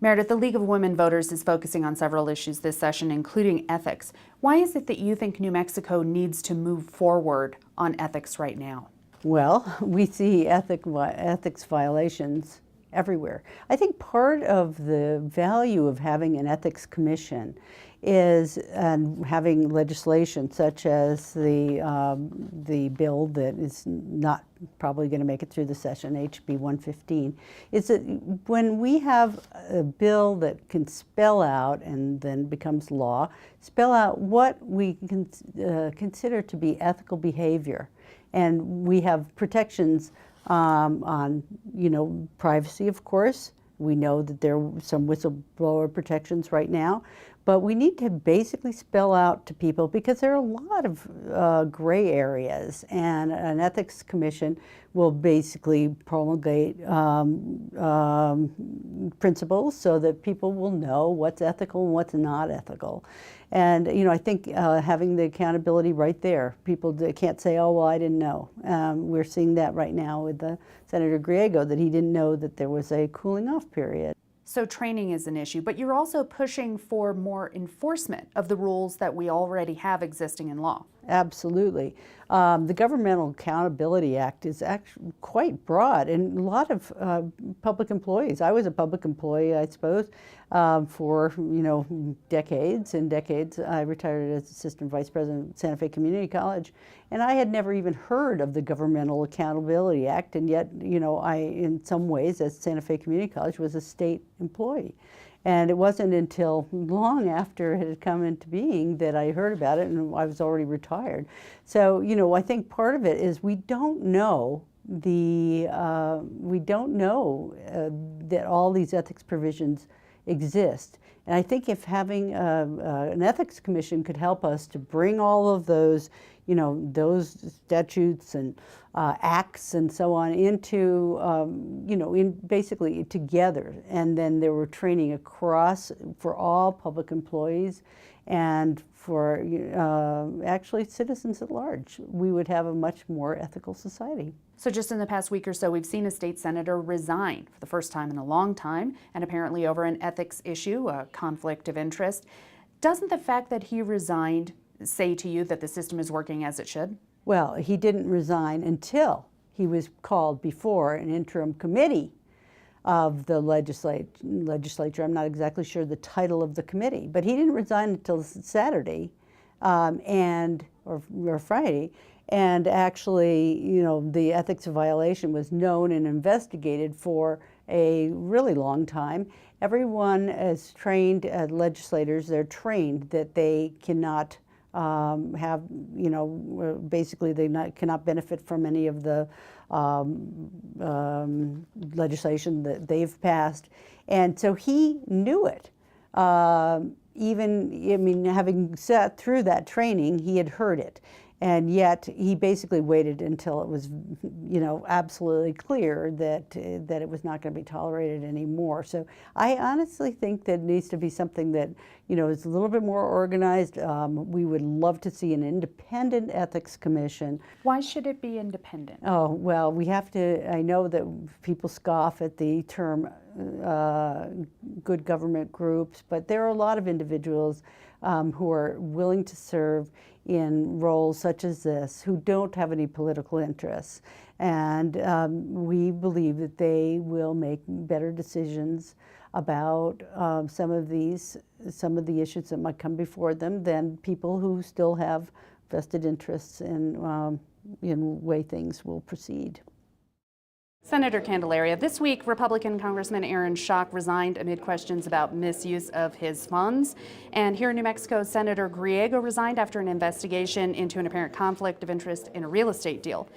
Meredith, the League of Women Voters is focusing on several issues this session, including ethics. Why is it that you think New Mexico needs to move forward on ethics right now? Well, we see ethics violations everywhere. I think part of the value of having an ethics commission is having legislation such as the bill that is not probably going to make it through the session, HB 115, is that when we have a bill that can spell out and then becomes law, spell out what we can consider to be ethical behavior. And we have protections on, privacy, of course. We know that there are some whistleblower protections right now, but we need to basically spell out to people because there are a lot of gray areas, and an ethics commission will basically promulgate principles so that people will know what's ethical and what's not ethical. And I think having the accountability right there, people can't say, "Oh, well, I didn't know." We're seeing that right now with Senator Griego, that he didn't know that there was a cooling off period. So training is an issue, but you're also pushing for more enforcement of the rules that we already have existing in law. Absolutely. The Governmental Accountability Act is actually quite broad, and a lot of public employees. I was a public employee, I suppose, for decades and decades. I retired as assistant vice president at Santa Fe Community College, and I had never even heard of the Governmental Accountability Act, and yet, I, in some ways, as Santa Fe Community College, was a state employee. And it wasn't until long after it had come into being that I heard about it, and I was already retired. So, I think part of it is we don't know that all these ethics provisions exist. And I think if having an ethics commission could help us to bring all of those, those statutes and acts and so on into, basically together, and then there were training across for all public employees and for actually citizens at large, we would have a much more ethical society. So just in the past week or so, we've seen a state senator resign for the first time in a long time, and apparently over an ethics issue, a conflict of interest. Doesn't the fact that he resigned say to you that the system is working as it should? Well, he didn't resign until he was called before an interim committee of the legislature. I'm not exactly sure the title of the committee, but he didn't resign until Saturday or Friday. And actually, the ethics violation was known and investigated for a really long time. Everyone is trained, legislators, they're trained that they cannot have, basically they cannot benefit from any of the legislation that they've passed. And so he knew it. Having sat through that training, he had heard it. And yet he basically waited until it was, absolutely clear that it was not going to be tolerated anymore. So I honestly think that it needs to be something that, is a little bit more organized. We would love to see an independent ethics commission. Why should it be independent? Oh, well, we have to, I know that people scoff at the term good government groups, but there are a lot of individuals who are willing to serve in roles such as this, who don't have any political interests. And we believe that they will make better decisions about some of the issues that might come before them than people who still have vested interests in way things will proceed. Senator Candelaria, this week Republican Congressman Aaron Schock resigned amid questions about misuse of his funds. And here in New Mexico, Senator Griego resigned after an investigation into an apparent conflict of interest in a real estate deal.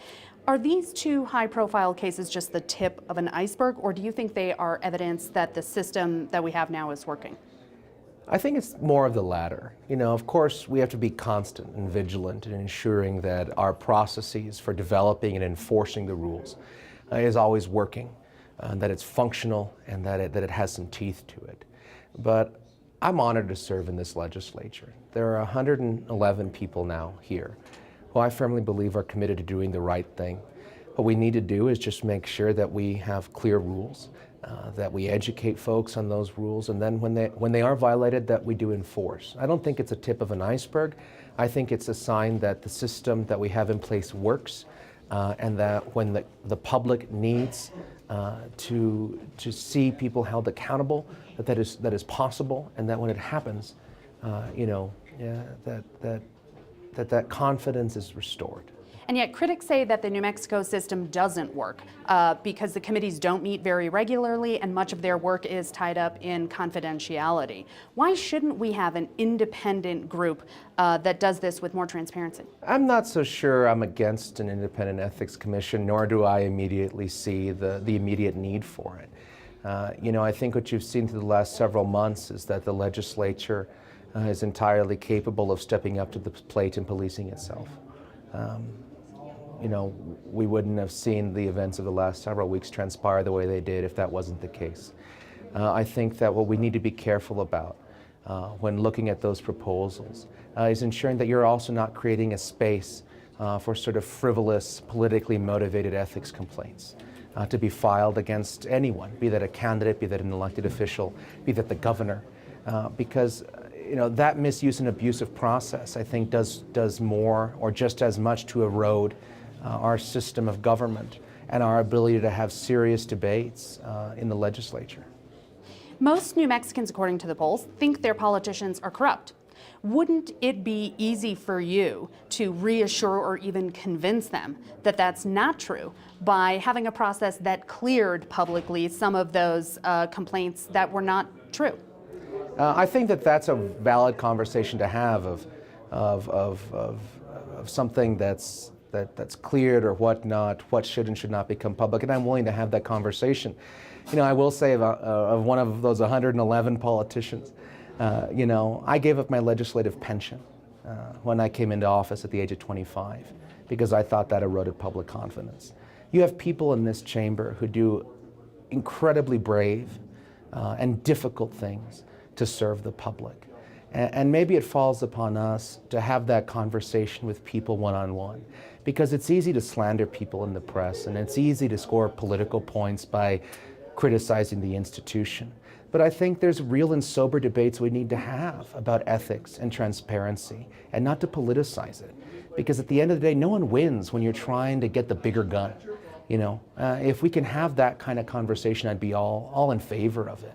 Are these two high-profile cases just the tip of an iceberg, or do you think they are evidence that the system that we have now is working? I think it's more of the latter. Of course, we have to be constant and vigilant in ensuring that our processes for developing and enforcing the rules is always working, that it's functional, and that it has some teeth to it. But I'm honored to serve in this legislature. There are 111 people now here who I firmly believe are committed to doing the right thing. What we need to do is just make sure that we have clear rules, that we educate folks on those rules, and then when they are violated, that we do enforce. I don't think it's a tip of an iceberg. I think it's a sign that the system that we have in place works, and that when the public needs to see people held accountable, that is possible, and that when it happens, that confidence is restored. And yet critics say that the New Mexico system doesn't work because the committees don't meet very regularly and much of their work is tied up in confidentiality. Why shouldn't we have an independent group that does this with more transparency? I'm not so sure I'm against an independent ethics commission, nor do I immediately see the immediate need for it. I think what you've seen through the last several months is that the legislature is entirely capable of stepping up to the plate and policing itself. We wouldn't have seen the events of the last several weeks transpire the way they did if that wasn't the case. I think that what we need to be careful about when looking at those proposals is ensuring that you're also not creating a space for sort of frivolous, politically motivated ethics complaints to be filed against anyone, be that a candidate, be that an elected official, be that the governor, because that misuse and abusive process, I think, does more or just as much to erode our system of government and our ability to have serious debates in the legislature. Most New Mexicans, according to the polls, think their politicians are corrupt. Wouldn't it be easy for you to reassure or even convince them that that's not true by having a process that cleared publicly some of those complaints that were not true? I think that that's a valid conversation to have of something that's cleared or what should and should not become public, and I'm willing to have that conversation. I will say of one of those 111 politicians, I gave up my legislative pension when I came into office at the age of 25 because I thought that eroded public confidence. You have people in this chamber who do incredibly brave and difficult things to serve the public. And maybe it falls upon us to have that conversation with people one-on-one, because it's easy to slander people in the press and it's easy to score political points by criticizing the institution. But I think there's real and sober debates we need to have about ethics and transparency, and not to politicize it. Because at the end of the day, no one wins when you're trying to get the bigger gun. If we can have that kind of conversation, I'd be all in favor of it.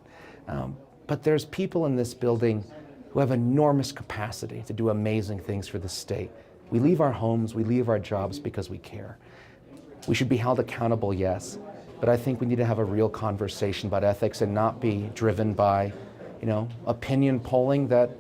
But there's people in this building who have enormous capacity to do amazing things for the state. We leave our homes, we leave our jobs because we care. We should be held accountable, yes, but I think we need to have a real conversation about ethics and not be driven by, opinion polling that,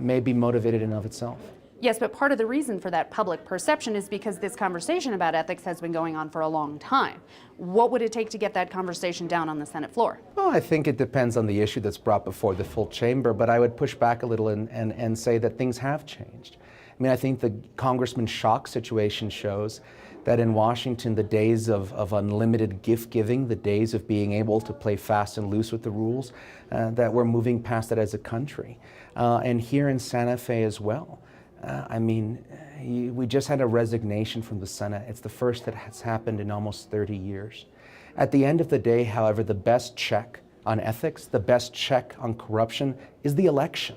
may be motivated in and of itself. Yes, but part of the reason for that public perception is because this conversation about ethics has been going on for a long time. What would it take to get that conversation down on the Senate floor? Well, I think it depends on the issue that's brought before the full chamber, but I would push back a little and say that things have changed. I think the Congressman Schock situation shows that in Washington, the days of unlimited gift giving, the days of being able to play fast and loose with the rules, that we're moving past that as a country. And here in Santa Fe as well. We just had a resignation from the Senate. It's the first that has happened in almost 30 years. At the end of the day, however, the best check on ethics, the best check on corruption is the election.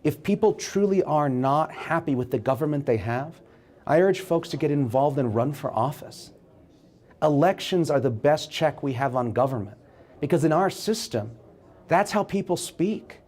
If people truly are not happy with the government they have, I urge folks to get involved and run for office. Elections are the best check we have on government, because in our system, that's how people speak.